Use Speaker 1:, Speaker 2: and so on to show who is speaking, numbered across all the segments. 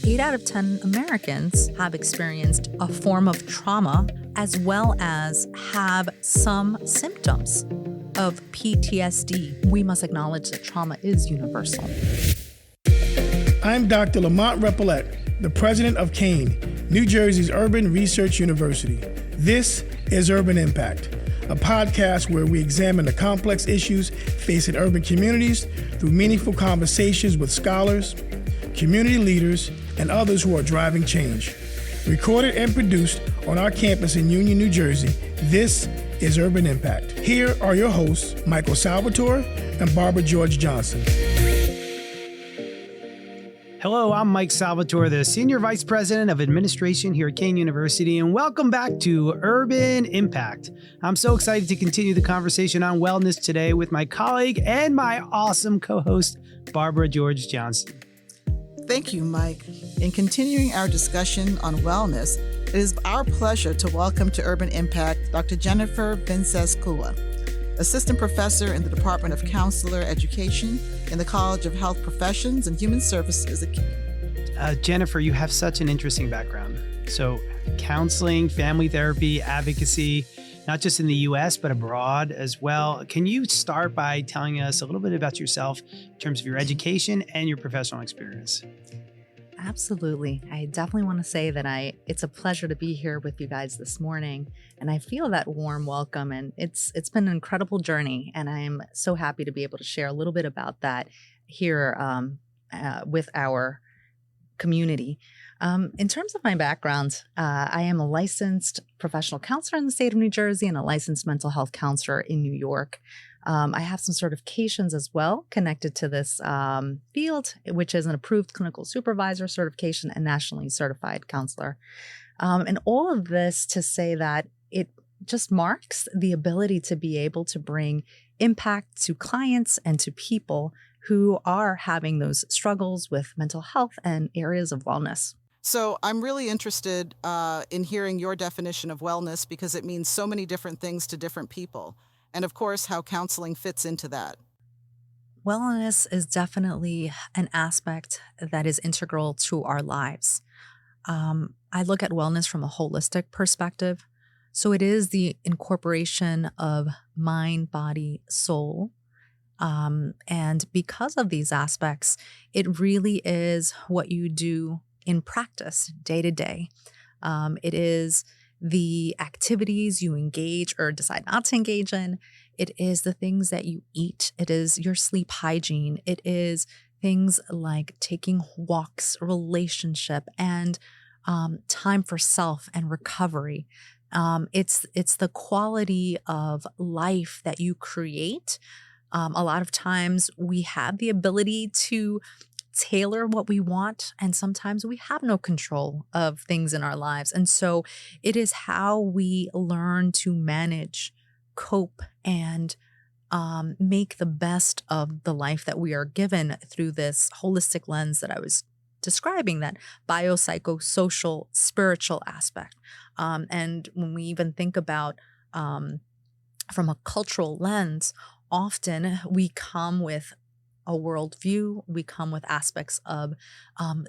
Speaker 1: 8 out of 10 Americans have experienced a form of trauma as well as have some symptoms of PTSD. We must acknowledge that trauma is universal.
Speaker 2: I'm Dr. Lamont Repollet, the president of Kean, New Jersey's Urban Research University. This is Urban Impact, a podcast where we examine the complex issues facing urban communities through meaningful conversations with scholars, community leaders, and others who are driving change. Recorded and produced on our campus in Union, New Jersey, this is Urban Impact. Here are your hosts, Michael Salvatore and Barbara George Johnson.
Speaker 3: Hello, I'm Mike Salvatore, the Senior Vice President of Administration here at Kean University, and welcome back to Urban Impact. I'm so excited to continue the conversation on wellness today with my colleague and my awesome co-host, Barbara George Johnson.
Speaker 4: Thank you, Mike. In continuing our discussion on wellness, it is our pleasure to welcome to Urban Impact Dr. Jennifer Vinces-Cua, Assistant Professor in the Department of Counselor Education in the College of Health Professions and Human Services at Kean.
Speaker 3: Jennifer, you have such an interesting background. So counseling, family therapy, advocacy, not just in the U.S., but abroad as well. Can you start by telling us a little bit about yourself in terms of your education and your professional experience?
Speaker 1: Absolutely. I definitely want to say that it's a pleasure to be here with you guys this morning. And I feel that warm welcome. And it's been an incredible journey. And I am so happy to be able to share a little bit about that here with our community. In terms of my background, I am a licensed professional counselor in the state of New Jersey and a licensed mental health counselor in New York. I have some certifications as well connected to this field, which is an approved clinical supervisor certification and nationally certified counselor. And all of this to say that it just marks the ability to be able to bring impact to clients and to people who are having those struggles with mental health and areas of wellness.
Speaker 4: So I'm really interested in hearing your definition of wellness because it means so many different things to different people. And of course, how counseling fits into that.
Speaker 1: Wellness is definitely an aspect that is integral to our lives. I look at wellness from a holistic perspective. So it is the incorporation of mind, body, soul. And because of these aspects, it really is what you do in practice day to day. It is the activities you engage or decide not to engage in. It is the things that you eat. It is your sleep hygiene. It is things like taking walks, relationship, and time for self and recovery. It's the quality of life that you create. A lot of times we have the ability to tailor what we want, and sometimes we have no control of things in our lives. And so it is how we learn to manage, cope, and make the best of the life that we are given through this holistic lens that I was describing, that biopsychosocial, spiritual aspect. And when we even think about from a cultural lens, often we come with a worldview, we come with aspects of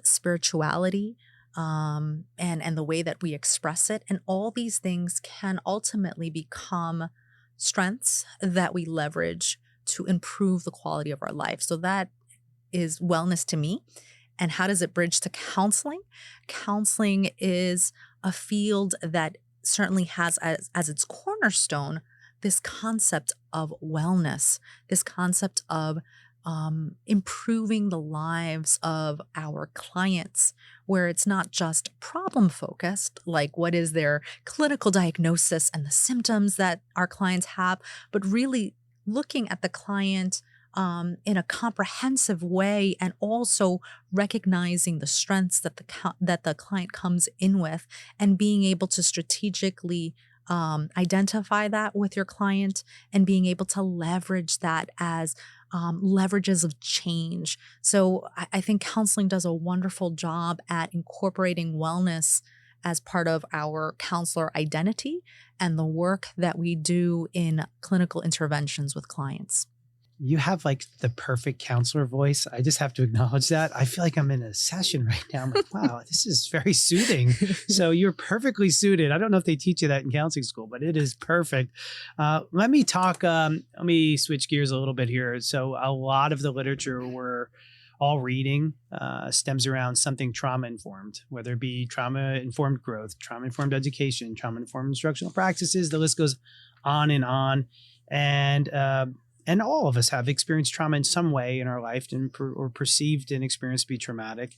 Speaker 1: spirituality and the way that we express it. And all these things can ultimately become strengths that we leverage to improve the quality of our life. So that is wellness to me. And how does it bridge to counseling? Counseling is a field that certainly has as its cornerstone this concept of wellness, this concept of improving the lives of our clients, where it's not just problem focused, like what is their clinical diagnosis and the symptoms that our clients have, but really looking at the client in a comprehensive way, and also recognizing the strengths that the client comes in with, and being able to strategically identify that with your client and being able to leverage that as leverages of change. So I think counseling does a wonderful job at incorporating wellness as part of our counselor identity and the work that we do in clinical interventions with clients.
Speaker 3: You have like the perfect counselor voice. I just have to acknowledge that. I feel like I'm in a session right now. I'm like, wow, this is very soothing. So you're perfectly suited. I don't know if they teach you that in counseling school, but it is perfect. Let me switch gears a little bit here. So a lot of the literature we're all reading stems around something trauma-informed, whether it be trauma-informed growth, trauma-informed education, trauma-informed instructional practices. The list goes on and on. And all of us have experienced trauma in some way in our life or perceived an experience to be traumatic.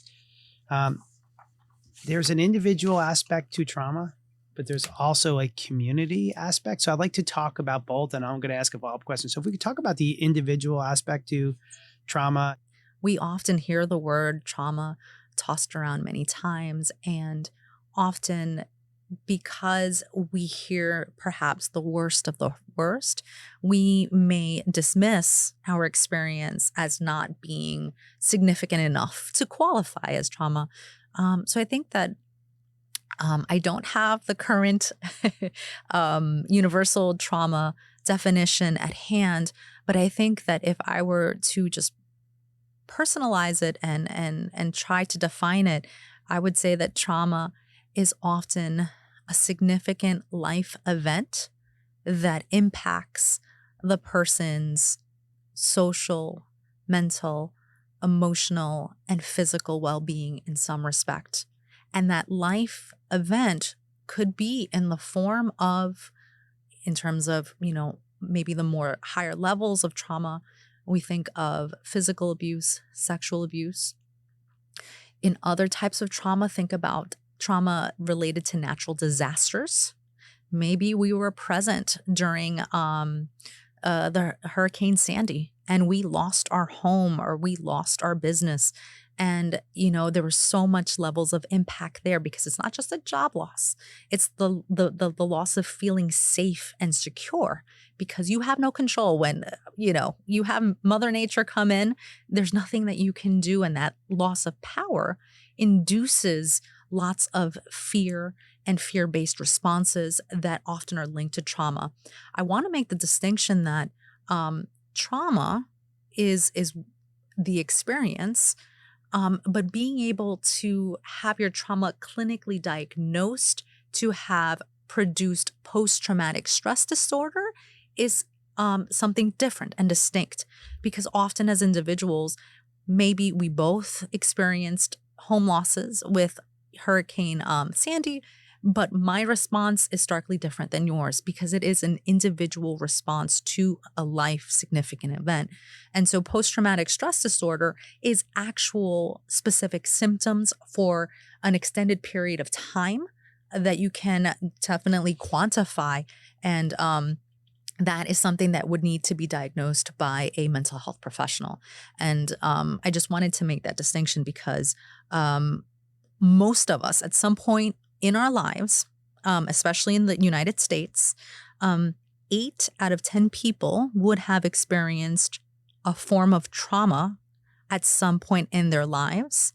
Speaker 3: There's an individual aspect to trauma, but there's also a community aspect. So I'd like to talk about both, and I'm going to ask a follow-up question. So if we could talk about the individual aspect to trauma.
Speaker 1: We often hear the word trauma tossed around many times, and often because we hear perhaps the worst of the worst, we may dismiss our experience as not being significant enough to qualify as trauma. So I think that I don't have the current universal trauma definition at hand, but I think that if I were to just personalize it and try to define it, I would say that trauma is often a significant life event that impacts the person's social, mental, emotional, and physical well-being in some respect. And that life event could be in the form of, in terms of, maybe the more higher levels of trauma, we think of physical abuse, sexual abuse. In other types of trauma, think about trauma related to natural disasters. Maybe we were present during the Hurricane Sandy and we lost our home or we lost our business. And, there was so much levels of impact there because it's not just a job loss. It's the loss of feeling safe and secure because you have no control when, you have Mother Nature come in. There's nothing that you can do. And that loss of power induces lots of fear and fear-based responses that often are linked to trauma. I want to make the distinction that trauma is the experience, but being able to have your trauma clinically diagnosed to have produced post-traumatic stress disorder is something different and distinct, because often as individuals, maybe we both experienced home losses with Hurricane Sandy, but my response is starkly different than yours because it is an individual response to a life significant event. And so post-traumatic stress disorder is actual specific symptoms for an extended period of time that you can definitely quantify. And that is something that would need to be diagnosed by a mental health professional. And I just wanted to make that distinction because most of us at some point in our lives, especially in the United States, 8 out of 10 people would have experienced a form of trauma at some point in their lives,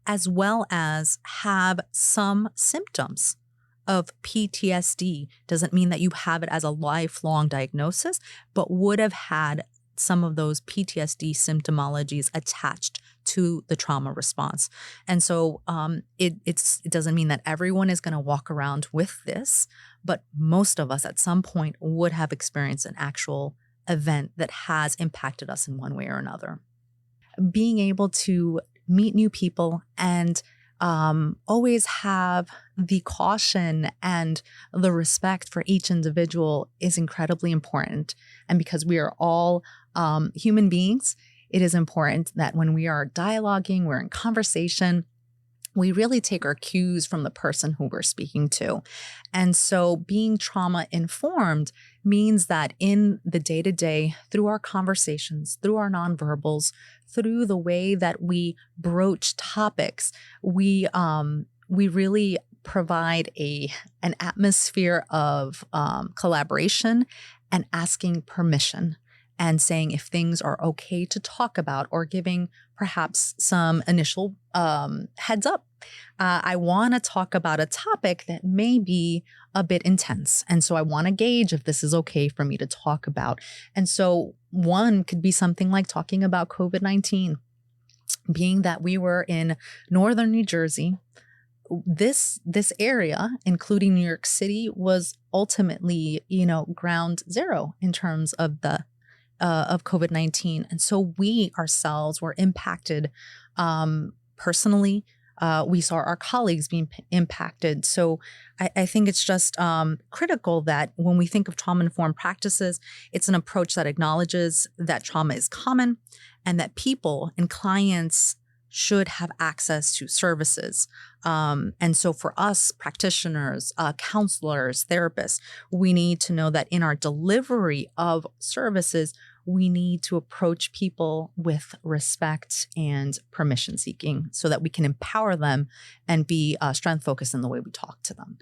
Speaker 1: as well as have some symptoms of PTSD. Doesn't mean that you have it as a lifelong diagnosis, but would have had some of those PTSD symptomologies attached to the trauma response. And so it doesn't mean that everyone is going to walk around with this, but most of us at some point would have experienced an actual event that has impacted us in one way or another. Being able to meet new people and always have the caution and the respect for each individual is incredibly important. And because we are all human beings, it is important that when we are dialoguing, we're in conversation, we really take our cues from the person who we're speaking to. And so being trauma informed means that in the day-to-day, through our conversations, through our nonverbals, through the way that we broach topics, we really provide an atmosphere of collaboration and asking permission. and saying if things are okay to talk about, or giving perhaps some initial heads up. I want to talk about a topic that may be a bit intense. And so I want to gauge if this is okay for me to talk about. And so one could be something like talking about COVID-19, being that we were in northern New Jersey. This area, including New York City, was ultimately, ground zero in terms of the of COVID-19. And so we ourselves were impacted personally. We saw our colleagues being impacted. So I think it's just critical that when we think of trauma-informed practices, it's an approach that acknowledges that trauma is common and that people and clients should have access to services. And so for us, practitioners, counselors, therapists, we need to know that in our delivery of services, we need to approach people with respect and permission seeking so that we can empower them and be strength focused in the way we talk to them.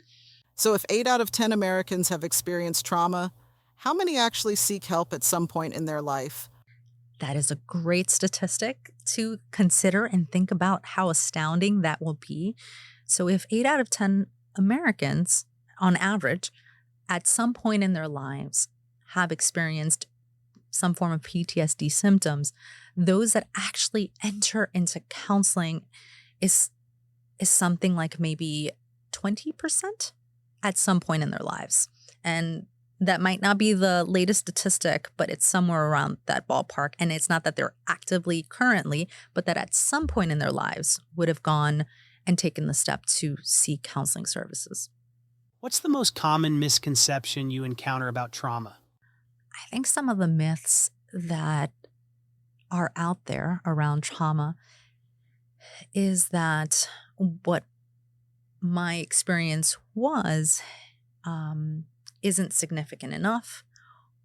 Speaker 4: So if 8 out of 10 Americans have experienced trauma, how many actually seek help at some point in their life?
Speaker 1: That is a great statistic to consider and think about how astounding that will be. So if 8 out of 10 Americans, on average, at some point in their lives have experienced some form of PTSD symptoms, those that actually enter into counseling is something like maybe 20% at some point in their lives. And that might not be the latest statistic, but it's somewhere around that ballpark. And it's not that they're actively currently, but that at some point in their lives would have gone and taken the step to seek counseling services.
Speaker 3: What's the most common misconception you encounter about trauma?
Speaker 1: I think some of the myths that are out there around trauma is that what my experience was isn't significant enough,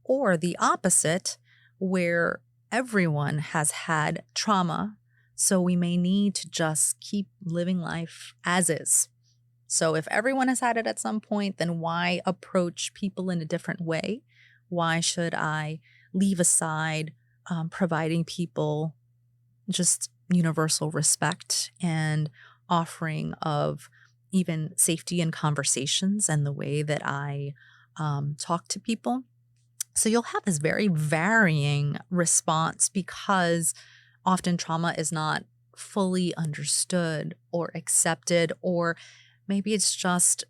Speaker 1: or the opposite, where everyone has had trauma, so we may need to just keep living life as is. So if everyone has had it at some point, then why approach people in a different way? Why should I leave aside providing people just universal respect and offering of even safety in conversations and the way that I talk to people? So you'll have this very varying response because often trauma is not fully understood or accepted, or maybe it's just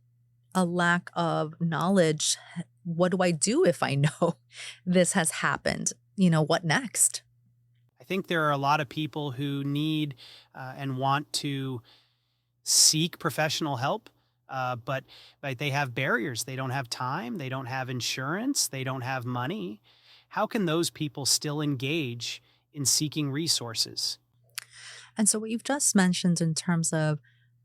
Speaker 1: a lack of knowledge. What do I do if I know this has happened? What next?
Speaker 3: I think there are a lot of people who need and want to seek professional help, but they have barriers. They don't have time. They don't have insurance. They don't have money. How can those people still engage in seeking resources?
Speaker 1: And so what you've just mentioned in terms of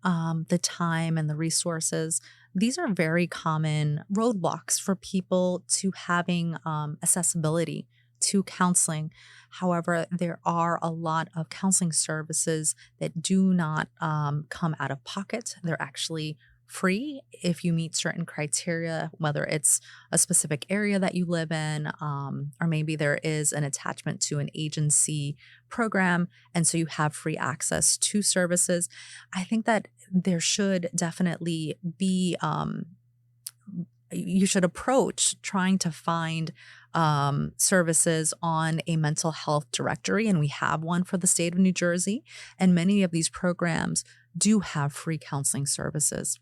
Speaker 1: the time and the resources, these are very common roadblocks for people to having accessibility to counseling. However, there are a lot of counseling services that do not come out of pocket. They're actually free if you meet certain criteria, whether it's a specific area that you live in, or maybe there is an attachment to an agency program, and so you have free access to services. I think that there should definitely be, you should approach trying to find services on a mental health directory, and we have one for the state of New Jersey, and many of these programs do have free counseling services.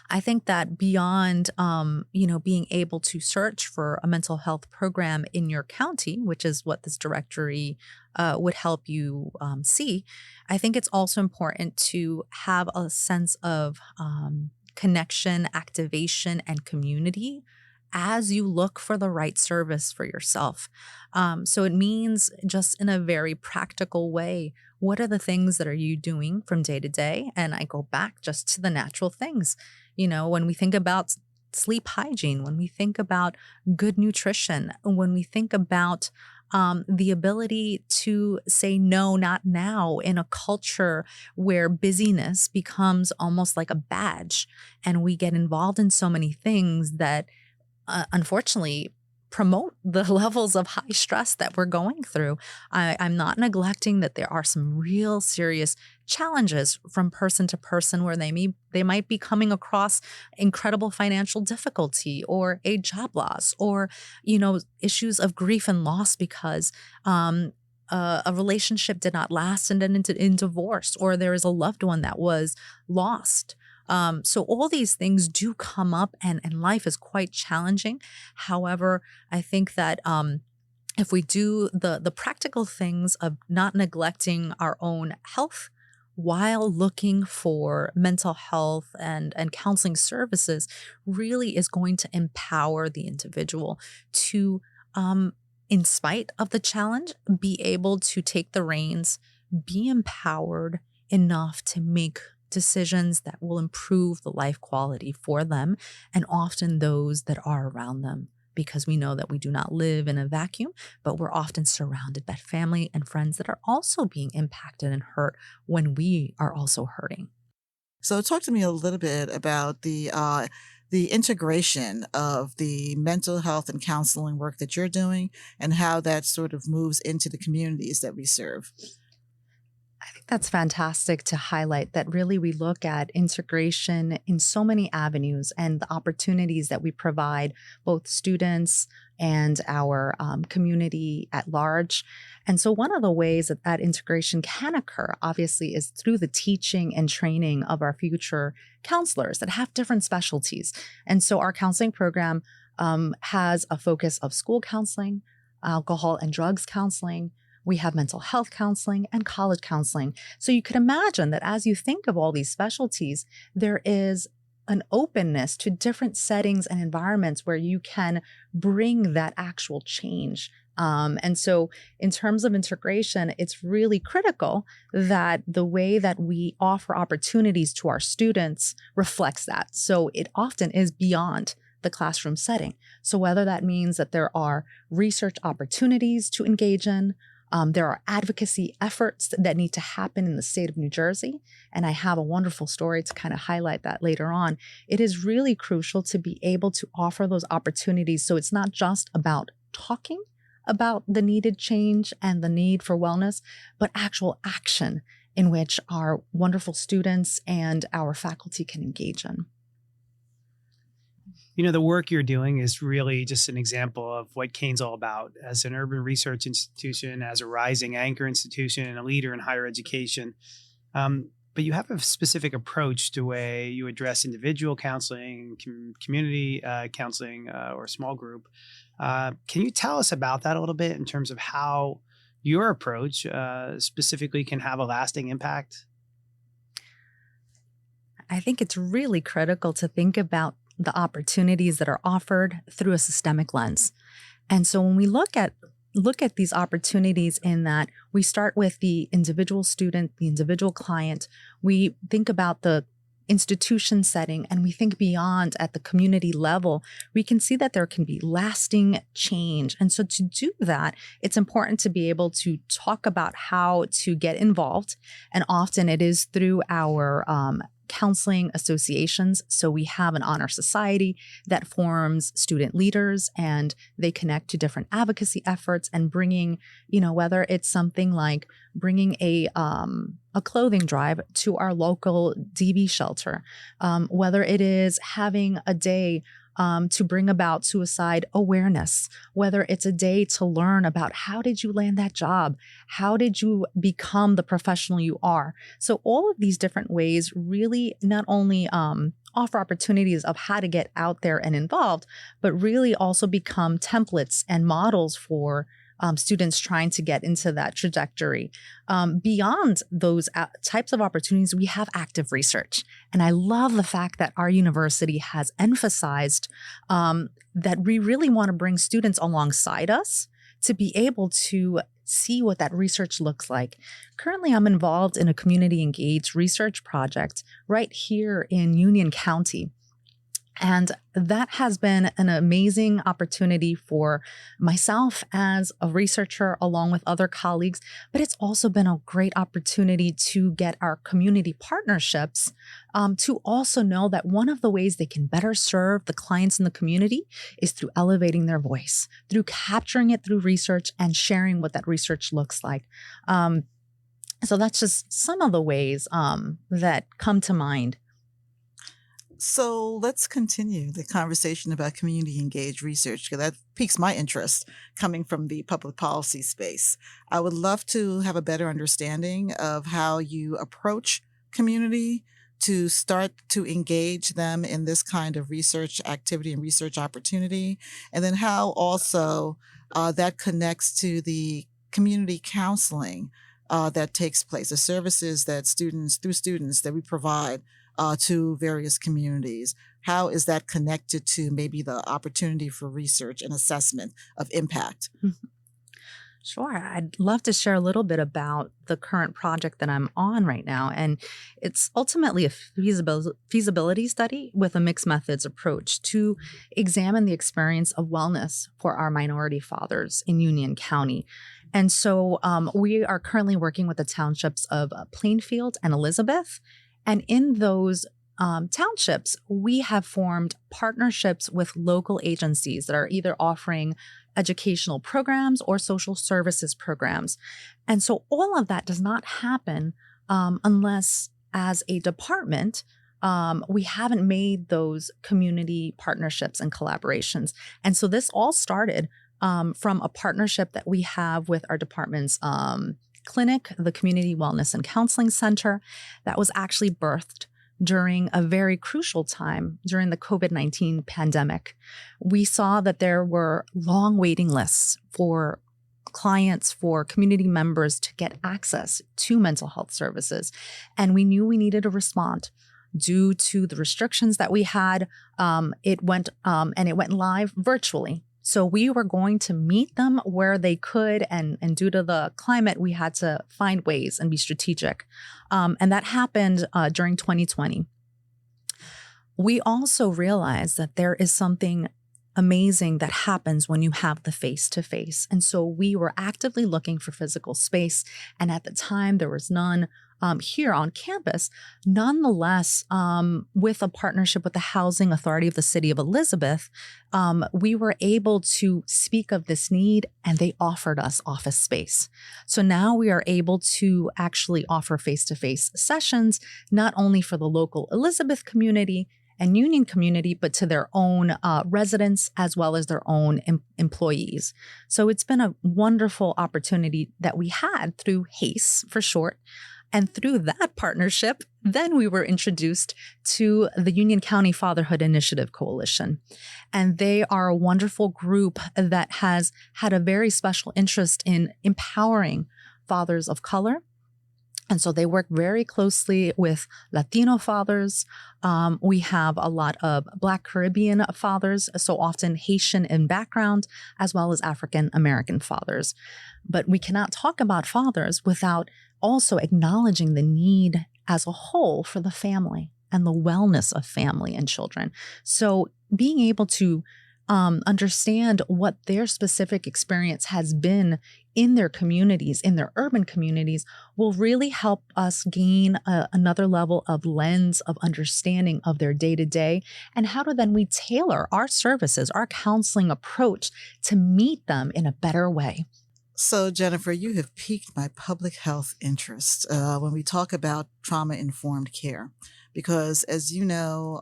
Speaker 1: I think that beyond, being able to search for a mental health program in your county, which is what this directory would help you see, I think it's also important to have a sense of connection, activation, and community as you look for the right service for yourself. So it means, just in a very practical way, what are the things that are you doing from day to day? And I go back just to the natural things. When we think about sleep hygiene, when we think about good nutrition, when we think about the ability to say no, not now, in a culture where busyness becomes almost like a badge, and we get involved in so many things that unfortunately promote the levels of high stress that we're going through. I'm not neglecting that there are some real serious challenges from person to person where they might be coming across incredible financial difficulty or a job loss or, issues of grief and loss because a relationship did not last and ended in divorce, or there is a loved one that was lost. So all these things do come up, and life is quite challenging. However, I think that if we do the practical things of not neglecting our own health while looking for mental health and counseling services, really is going to empower the individual to, in spite of the challenge, be able to take the reins, be empowered enough to make decisions that will improve the life quality for them and often those that are around them. Because we know that we do not live in a vacuum, but we're often surrounded by family and friends that are also being impacted and hurt when we are also hurting.
Speaker 4: So talk to me a little bit about the integration of the mental health and counseling work that you're doing and how that sort of moves into the communities that we serve.
Speaker 1: I think that's fantastic to highlight that really we look at integration in so many avenues and the opportunities that we provide both students and our community at large. And so one of the ways that that integration can occur, obviously, is through the teaching and training of our future counselors that have different specialties. And so our counseling program has a focus of school counseling, alcohol and drugs counseling. We have mental health counseling and college counseling. So you could imagine that as you think of all these specialties, there is an openness to different settings and environments where you can bring that actual change. And so in terms of integration, it's really critical that the way that we offer opportunities to our students reflects that. So it often is beyond the classroom setting. So whether that means that there are research opportunities to engage in, there are advocacy efforts that need to happen in the state of New Jersey, and I have a wonderful story to kind of highlight that later on. It is really crucial to be able to offer those opportunities so it's not just about talking about the needed change and the need for wellness, but actual action in which our wonderful students and our faculty can engage in.
Speaker 3: The work you're doing is really just an example of what Kean's all about as an urban research institution, as a rising anchor institution, and a leader in higher education. But you have a specific approach to the way you address individual counseling, community counseling, or small group. Can you tell us about that a little bit in terms of how your approach specifically can have a lasting impact?
Speaker 1: I think it's really critical to think about the opportunities that are offered through a systemic lens. And so when we look at these opportunities in that we start with the individual student, the individual client, we think about the institution setting and we think beyond at the community level, we can see that there can be lasting change. And so to do that, it's important to be able to talk about how to get involved. And often it is through our counseling associations. So we have an honor society that forms student leaders and they connect to different advocacy efforts and bringing, whether it's something like bringing a clothing drive to our local DV shelter, whether it is having a day to bring about suicide awareness, whether it's a day to learn about how did you land that job? How did you become the professional you are? So all of these different ways really not only offer opportunities of how to get out there and involved, but really also become templates and models for students trying to get into that trajectory. Beyond those types of opportunities, we have active research. And I love the fact that our university has emphasized that we really want to bring students alongside us to be able to see what that research looks like. Currently, I'm involved in a community engaged research project right here in Union County. And that has been an amazing opportunity for myself as a researcher, along with other colleagues. But it's also been a great opportunity to get our community partnerships to also know that one of the ways they can better serve the clients in the community is through elevating their voice, through capturing it through research and sharing what that research looks like. So that's just some of the ways that come to mind.
Speaker 4: So let's continue the conversation about community engaged research, because that piques my interest coming from the public policy space. I would love to have a better understanding of how you approach community to start to engage them in this kind of research activity and research opportunity, and then how also that connects to the community counseling that takes place, the services that students that we provide to various communities. How is that connected to maybe the opportunity for research and assessment of impact?
Speaker 1: Sure. I'd love to share a little bit about the current project that I'm on right now. And it's ultimately a feasibility study with a mixed methods approach to examine the experience of wellness for our minority fathers in Union County. And so we are currently working with the townships of Plainfield and Elizabeth. And in those townships, we have formed partnerships with local agencies that are either offering educational programs or social services programs. And so all of that does not happen unless, as a department, we haven't made those community partnerships and collaborations. And so this all started from a partnership that we have with our department's clinic, the Community Wellness and Counseling Center, that was actually birthed during a very crucial time during the COVID-19 pandemic. We saw that there were long waiting lists for clients, for community members to get access to mental health services. And we knew we needed to respond. Due to the restrictions that we had, it went live virtually. So we were going to meet them where they could, and due to the climate, we had to find ways and be strategic. And that happened during 2020. We also realized that there is something amazing that happens when you have the face-to-face. And so we were actively looking for physical space. And at the time, there was none here on campus. Nonetheless, with a partnership with the Housing Authority of the City of Elizabeth, we were able to speak of this need, and they offered us office space. So now we are able to actually offer face-to-face sessions, not only for the local Elizabeth community and Union community, but to their own residents as well as their own employees. So it's been a wonderful opportunity that we had through HACE for short. And through that partnership, then we were introduced to the Union County Fatherhood Initiative Coalition. And they are a wonderful group that has had a very special interest in empowering fathers of color. And so they work very closely with Latino fathers. We have a lot of Black Caribbean fathers, so often Haitian in background, as well as African American fathers. But we cannot talk about fathers without also acknowledging the need as a whole for the family and the wellness of family and children. So being able to understand what their specific experience has been in their communities, in their urban communities, will really help us gain another level of lens of understanding of their day-to-day, and how do then we tailor our services, our counseling approach to meet them in a better way.
Speaker 4: So, Jennifer, you have piqued my public health interest when we talk about trauma-informed care, because as you know,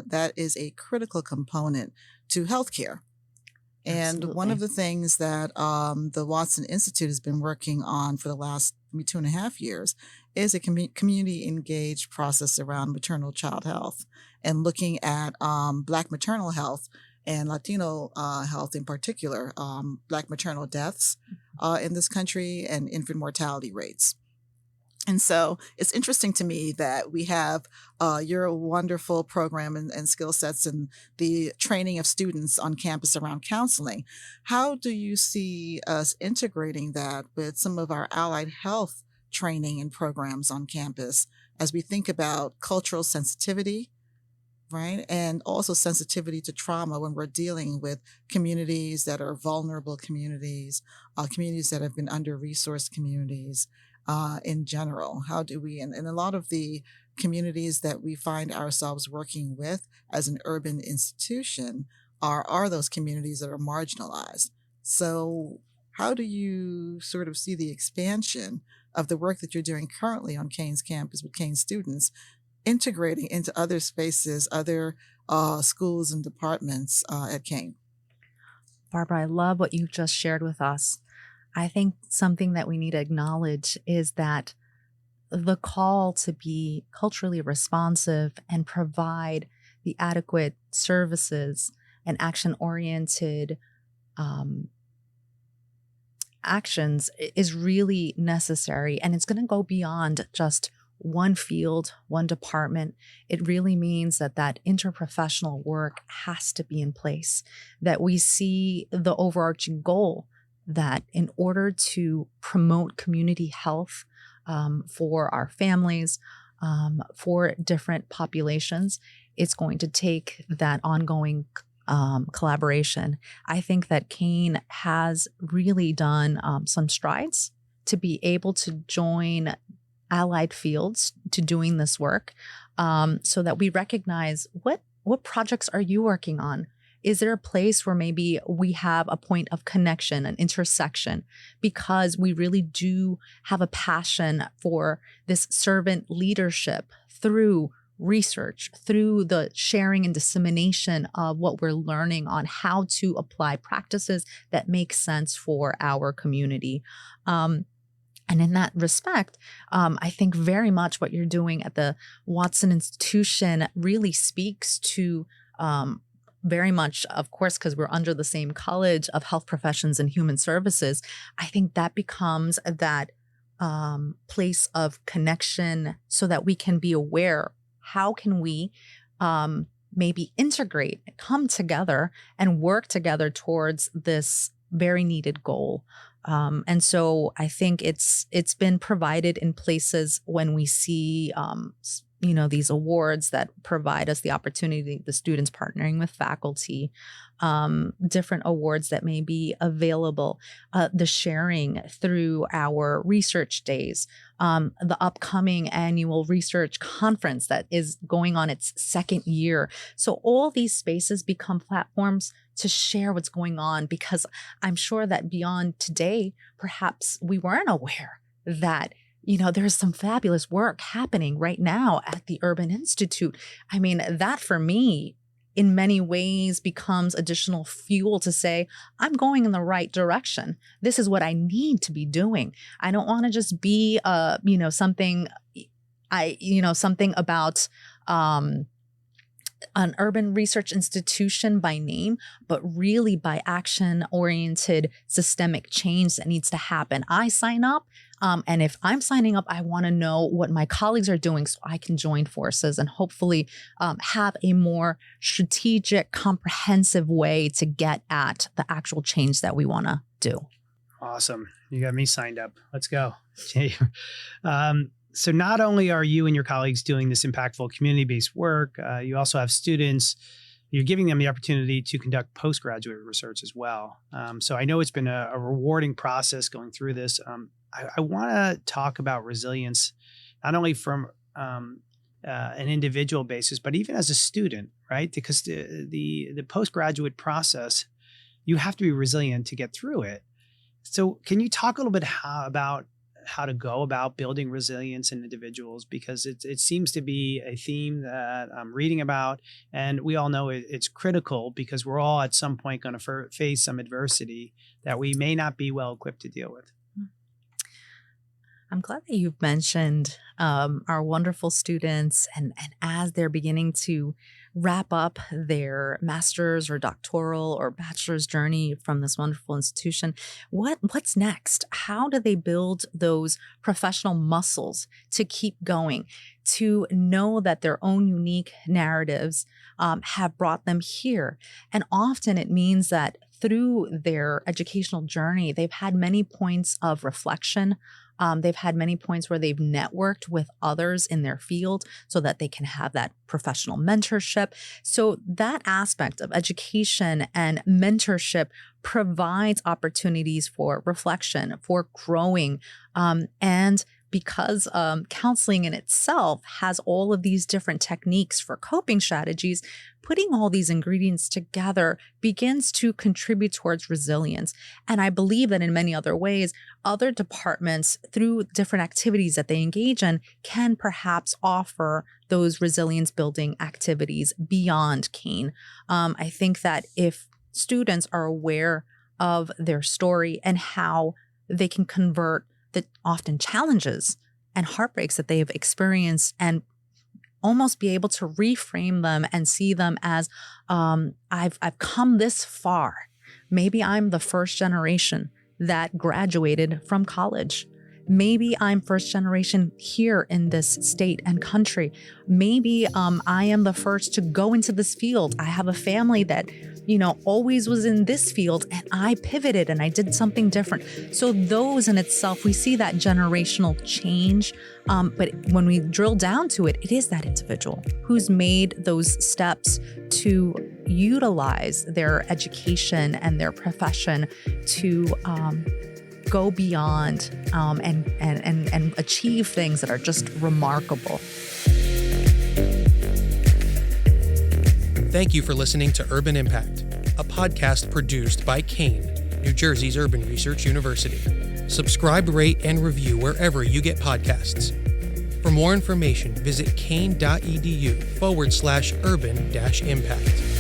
Speaker 4: that is a critical component to healthcare. And
Speaker 1: Absolutely.
Speaker 4: one of the things that the Watson Institute has been working on for the last maybe 2.5 years is a community engaged process around maternal child health, and looking at Black maternal health and Latino health in particular, Black maternal deaths in this country and infant mortality rates. And so it's interesting to me that we have your wonderful program and skill sets and the training of students on campus around counseling. How do you see us integrating that with some of our allied health training and programs on campus as we think about cultural sensitivity right? And also sensitivity to trauma when we're dealing with communities that are vulnerable communities, communities that have been under-resourced communities in general. How do we, and a lot of the communities that we find ourselves working with as an urban institution are those communities that are marginalized. So how do you sort of see the expansion of the work that you're doing currently on Kean's campus with Kean students integrating into other spaces, other schools and departments at Kean?
Speaker 1: Barbara, I love what you just shared with us. I think something that we need to acknowledge is that the call to be culturally responsive and provide the adequate services and action-oriented actions is really necessary. And it's going to go beyond just one field, one department. It really means that that interprofessional work has to be in place, that we see the overarching goal that in order to promote community health for our families, for different populations, it's going to take that ongoing collaboration. I think that Kean has really done some strides to be able to join allied fields to doing this work, so that we recognize what projects are you working on? Is there a place where maybe we have a point of connection, an intersection, because we really do have a passion for this servant leadership through research, through the sharing and dissemination of what we're learning on how to apply practices that make sense for our community. And in that respect, I think very much what you're doing at the Watson Institution really speaks to very much, of course, because we're under the same College of Health Professions and Human Services. I think that becomes that place of connection so that we can be aware. How can we maybe integrate, come together and work together towards this very needed goal? And so I think it's been provided in places when we see these awards that provide us the opportunity, the students partnering with faculty, different awards that may be available, the sharing through our research days, the upcoming annual research conference that is going on its second year. So all these spaces become platforms to share what's going on, because I'm sure that beyond today, perhaps we weren't aware that there's some fabulous work happening right now at the Urban Institute. I mean, that for me, in many ways, becomes additional fuel to say, I'm going in the right direction. This is what I need to be doing. I don't want to just be, something about an urban research institution by name, but really by action-oriented systemic change that needs to happen. I sign up, and if I'm signing up, I want to know what my colleagues are doing so I can join forces and hopefully have a more strategic, comprehensive way to get at the actual change that we want to do.
Speaker 3: Awesome. You got me signed up. Let's go. So not only are you and your colleagues doing this impactful community-based work, you also have students, you're giving them the opportunity to conduct postgraduate research as well. So I know it's been a rewarding process going through this. I want to talk about resilience, not only from an individual basis, but even as a student, right? Because the postgraduate process, you have to be resilient to get through it. So can you talk a little bit about how to go about building resilience in individuals, because it seems to be a theme that I'm reading about, and we all know it's critical because we're all at some point going to face some adversity that we may not be well equipped to deal with.
Speaker 1: I'm glad that you've mentioned our wonderful students, and as they're beginning to wrap up their master's or doctoral or bachelor's journey from this wonderful institution, what's next? How do they build those professional muscles to keep going, to know that their own unique narratives have brought them here? And often it means that through their educational journey, they've had many points of reflection, They've had many points where they've networked with others in their field so that they can have that professional mentorship. So that aspect of education and mentorship provides opportunities for reflection, for growing, and because counseling in itself has all of these different techniques for coping strategies, putting all these ingredients together begins to contribute towards resilience. And I believe that in many other ways, other departments, through different activities that they engage in, can perhaps offer those resilience building activities beyond Kean. I think that if students are aware of their story and how they can convert the often challenges and heartbreaks that they have experienced and almost be able to reframe them and see them as, I've come this far. Maybe I'm the first generation that graduated from college. Maybe I'm first generation here in this state and country. Maybe I am the first to go into this field. I have a family that, always was in this field, and I pivoted and I did something different. So those in itself, we see that generational change. But when we drill down to it, it is that individual who's made those steps to utilize their education and their profession to go beyond and achieve things that are just remarkable.
Speaker 5: Thank you for listening to Urban Impact, a podcast produced by Kean, New Jersey's Urban Research University. Subscribe, rate, and review wherever you get podcasts. For more information, visit kean.edu/urban-impact.